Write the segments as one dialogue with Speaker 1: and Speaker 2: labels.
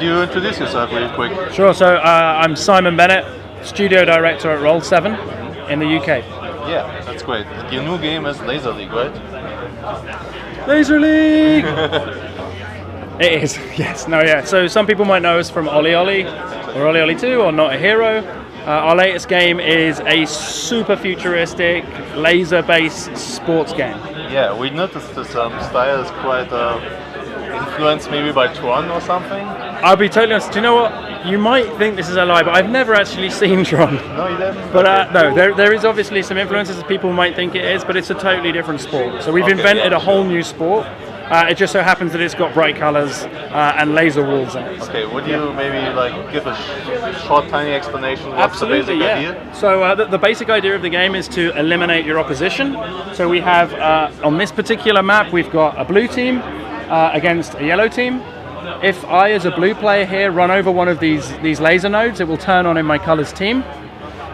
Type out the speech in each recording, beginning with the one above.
Speaker 1: Could you introduce yourself really quick?
Speaker 2: Sure, so I'm Simon Bennett, studio director at Roll7 in the UK.
Speaker 1: Yeah, that's great. And your new game is Laser League, right?
Speaker 2: Laser League! It is, yes. No, yeah. So some people might know us from Oli Oli, or Oli Oli 2, or Not a Hero. Our latest game is a super futuristic, laser-based sports game.
Speaker 1: Yeah, we noticed this style is quite influenced maybe by Tron or something.
Speaker 2: I'll be totally honest, do you know what? You might think this is a lie, but I've never actually seen Tron.
Speaker 1: No, you didn't?
Speaker 2: But no, there is obviously some influences that people might think it is, but it's a totally different sport. So we've invented a whole new sport. It just so happens that it's got bright colours and laser walls in it.
Speaker 1: Okay, would you maybe give a short, tiny explanation? What's the basic idea?
Speaker 2: So the basic idea of the game is to eliminate your opposition. So we have, on this particular map, we've got a blue team against a yellow team. If I, as a blue player here, run over one of these laser nodes, it will turn on in my colours team.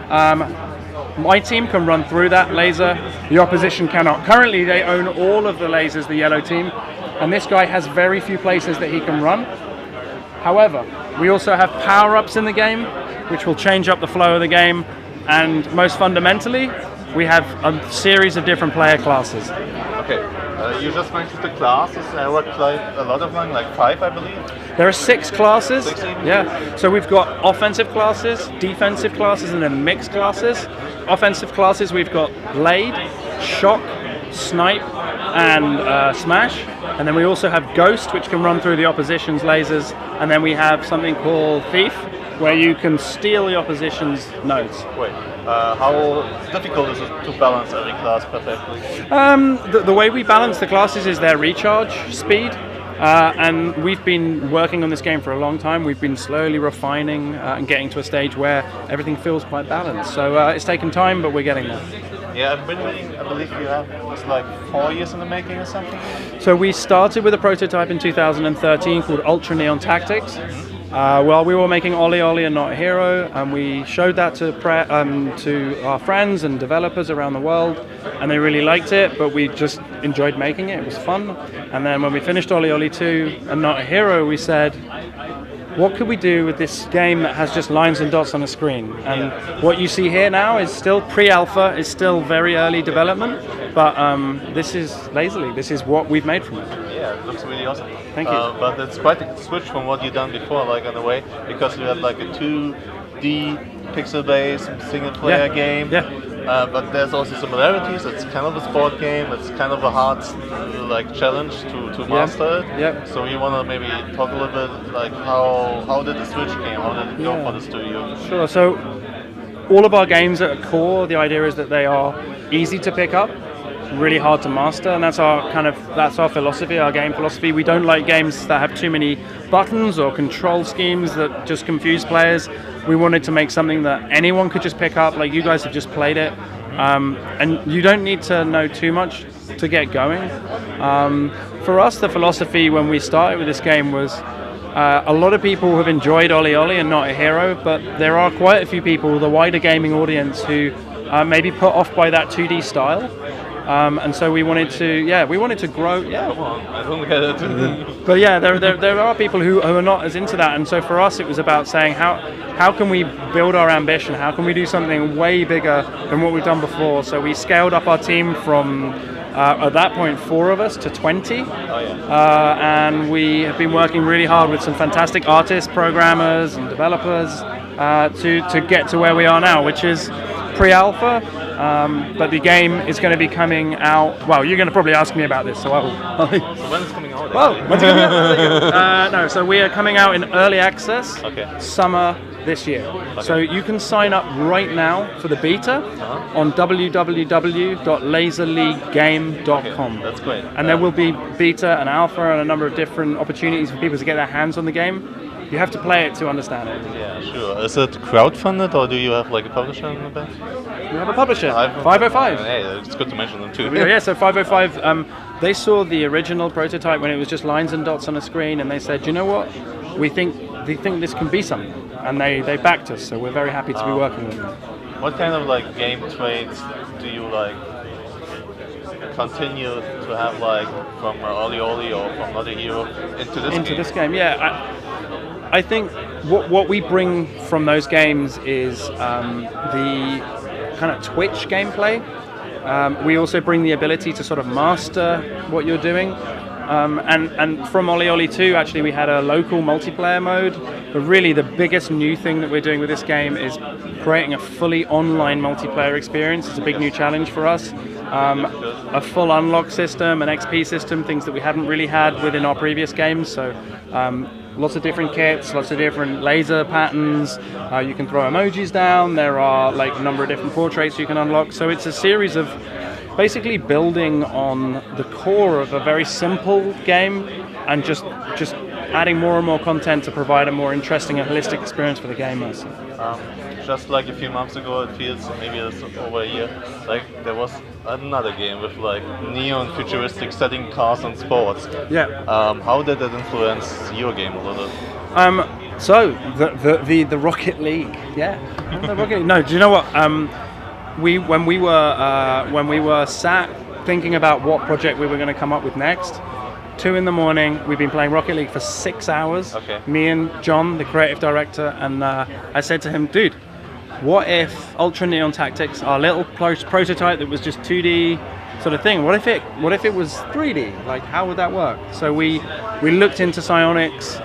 Speaker 2: My team can run through that laser, the opposition cannot. Currently they own all of the lasers, the yellow team, and this guy has very few places that he can run. However, we also have power-ups in the game, which will change up the flow of the game, and most fundamentally, we have a series of different player classes.
Speaker 1: Okay, you just mentioned the classes. There were a lot of them, like 5, I believe.
Speaker 2: There are 6 classes.
Speaker 1: 6 even?
Speaker 2: Yeah. So we've got offensive classes, defensive classes, and then mixed classes. Offensive classes, we've got Blade, Shock, Snipe, and Smash. And then we also have Ghost, which can run through the opposition's lasers. And then we have something called Thief, where you can steal the opposition's nodes.
Speaker 1: Wait, how difficult is it to balance every class perfectly?
Speaker 2: The way we balance the classes is their recharge speed. And we've been working on this game for a long time. We've been slowly refining and getting to a stage where everything feels quite balanced. So it's taken time, but we're getting there.
Speaker 1: Yeah, I've been reading, I believe you have, it's like 4 years in the making or something?
Speaker 2: So we started with a prototype in 2013 called Ultra Neon Tactics. Well, we were making Oli Oli and Not a Hero, and we showed that to our friends and developers around the world, and they really liked it, but we just enjoyed making it. It was fun. And then when we finished Oli Oli 2 and Not a Hero, we said, what could we do with this game that has just lines and dots on a screen? And what you see here now is still pre-alpha, it's still very early development, but this is Laser League. This is what we've made from it.
Speaker 1: Yeah, it looks really awesome.
Speaker 2: Thank you.
Speaker 1: But it's quite a switch from what you've done before, like in a way, because you had like a 2D pixel-based single-player game.
Speaker 2: Yeah.
Speaker 1: But there's also similarities. It's kind of a sport game. It's kind of a hard challenge to master it.
Speaker 2: Yeah.
Speaker 1: So you want to maybe talk a little bit like how did the switch game? How did it go for the studio?
Speaker 2: Sure. So all of our games at core, the idea is that they are easy to pick up, really hard to master, and that's our philosophy, our game philosophy. We don't like games that have too many buttons or control schemes that just confuse players. We wanted to make something that anyone could just pick up, like you guys have just played it, and you don't need to know too much to get going. For us, the philosophy when we started with this game was a lot of people have enjoyed Oli Oli and Not a Hero, but there are quite a few people, the wider gaming audience, who may be put off by that 2D style. And so we wanted to grow. Yeah,
Speaker 1: well, I don't get it.
Speaker 2: But yeah, there are people who are not as into that, and so for us it was about saying how can we build our ambition? How can we do something way bigger than what we've done before? So we scaled up our team from at that point 4 of us to 20, and we have been working really hard with some fantastic artists, programmers, and developers to get to where we are now, which is pre-alpha. But the game is going to be coming out. Well, you're going to probably ask me about this, so I will.
Speaker 1: So when it's coming out?
Speaker 2: Well, when's it coming out? No, so we are coming out in early access, summer this year. Okay. So you can sign up right now for the beta on www.laserleaguegame.com.
Speaker 1: Okay, that's great.
Speaker 2: And there will be beta and alpha and a number of different opportunities for people to get their hands on the game. You have to play it to understand it.
Speaker 1: Yeah, sure. Is it crowdfunded, or do you have like a publisher in the back?
Speaker 2: We have a publisher, 505.
Speaker 1: Hey, it's good to mention them too.
Speaker 2: Yeah, so 505, they saw the original prototype when it was just lines and dots on a screen, and they said, you know what, we think this can be something, and they backed us, so we're very happy to be working with them.
Speaker 1: What kind of like game traits do you like continue to have, like from Oli Oli or from Not a Hero into this game?
Speaker 2: Into this game, yeah. I think what we bring from those games is the kind of Twitch gameplay. We also bring the ability to sort of master what you're doing. And from Oli Oli 2, actually, we had a local multiplayer mode. But really, the biggest new thing that we're doing with this game is creating a fully online multiplayer experience. It's a big new challenge for us. A full unlock system, an XP system, things that we hadn't really had within our previous games. So lots of different kits, lots of different laser patterns. You can throw emojis down. There are like a number of different portraits you can unlock. So it's a series of basically building on the core of a very simple game and just adding more and more content to provide a more interesting and holistic experience for the gamers.
Speaker 1: Just like a few months ago, it feels maybe it's over a year. Like there was another game with like neon futuristic setting, cars and sports.
Speaker 2: Yeah.
Speaker 1: How did that influence your game a little?
Speaker 2: So the Rocket League. Yeah. The Rocket League. No, do you know what? When we were sat thinking about what project we were going to come up with next, 2 a.m, we've been playing Rocket League for 6 hours.
Speaker 1: Okay.
Speaker 2: Me and John, the creative director, and I said to him, dude, what if Ultra Neon Tactics, our little prototype that was just 2D sort of thing, what if it was 3D? Like, how would that work? So we looked into Psyonix.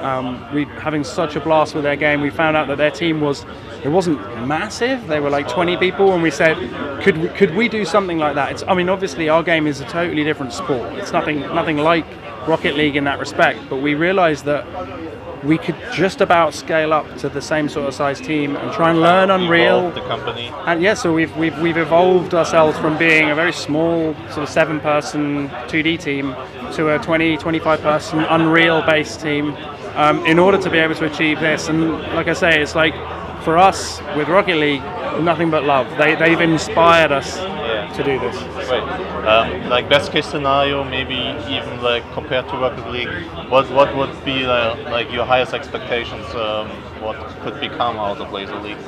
Speaker 2: We having such a blast with their game. We found out that their team wasn't massive. They were like 20 people, and we said, could we do something like that? Obviously our game is a totally different sport. It's nothing like Rocket League in that respect, but we realized that we could just about scale up to the same sort of size team and try and learn Unreal.
Speaker 1: The company.
Speaker 2: And yeah, so we've evolved ourselves from being a very small sort of 7-person 2D team to a 20-25-person Unreal-based team in order to be able to achieve this. And like I say, it's like for us with Rocket League, nothing but love. They've inspired us to do this.
Speaker 1: Great. Like best case scenario, maybe even like compared to Rocket League, what would be like your highest expectations? What could become out of Laser League?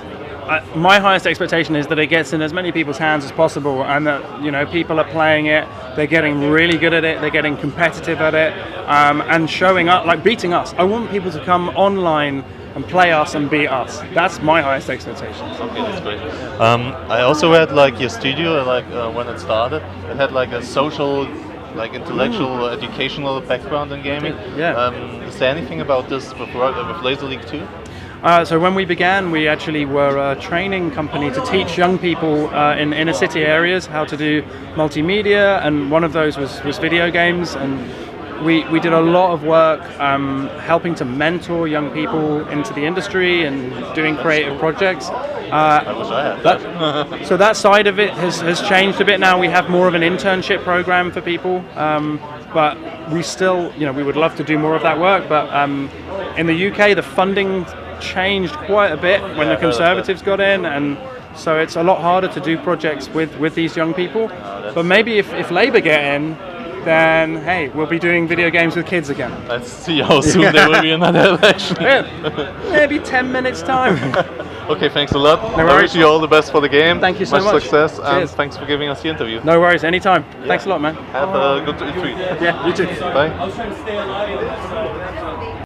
Speaker 2: My highest expectation is that it gets in as many people's hands as possible, and that people are playing it. They're getting really good at it. They're getting competitive at it, and showing up, like beating us. I want people to come online and play us and beat us. That's my highest expectation.
Speaker 1: Okay, that's great. I also read like your studio, like when it started, it had like a social, like intellectual, educational background in gaming.
Speaker 2: Yeah.
Speaker 1: Is there anything about this with Laser League 2?
Speaker 2: So when we began, we actually were a training company to teach young people in inner city areas how to do multimedia, and one of those was video games. And we did a lot of work helping to mentor young people into the industry and doing creative projects.
Speaker 1: I wish I had that.
Speaker 2: So that side of it has changed a bit now. We have more of an internship program for people, but we still, we would love to do more of that work. But in the UK, the funding changed quite a bit when the Conservatives got in, and so it's a lot harder to do projects with these young people. But maybe if Labour get in, then hey, we'll be doing video games with kids again.
Speaker 1: Let's see how soon there will be another election.
Speaker 2: Maybe 10 minutes time.
Speaker 1: Okay, thanks a lot.
Speaker 2: No worries.
Speaker 1: I wish you all the best for the game.
Speaker 2: Thank you so much.
Speaker 1: Much success.
Speaker 2: Cheers.
Speaker 1: And thanks for giving us the interview.
Speaker 2: No worries, anytime. Thanks a lot, man.
Speaker 1: Have a good treat.
Speaker 2: Yeah, you too.
Speaker 1: Bye.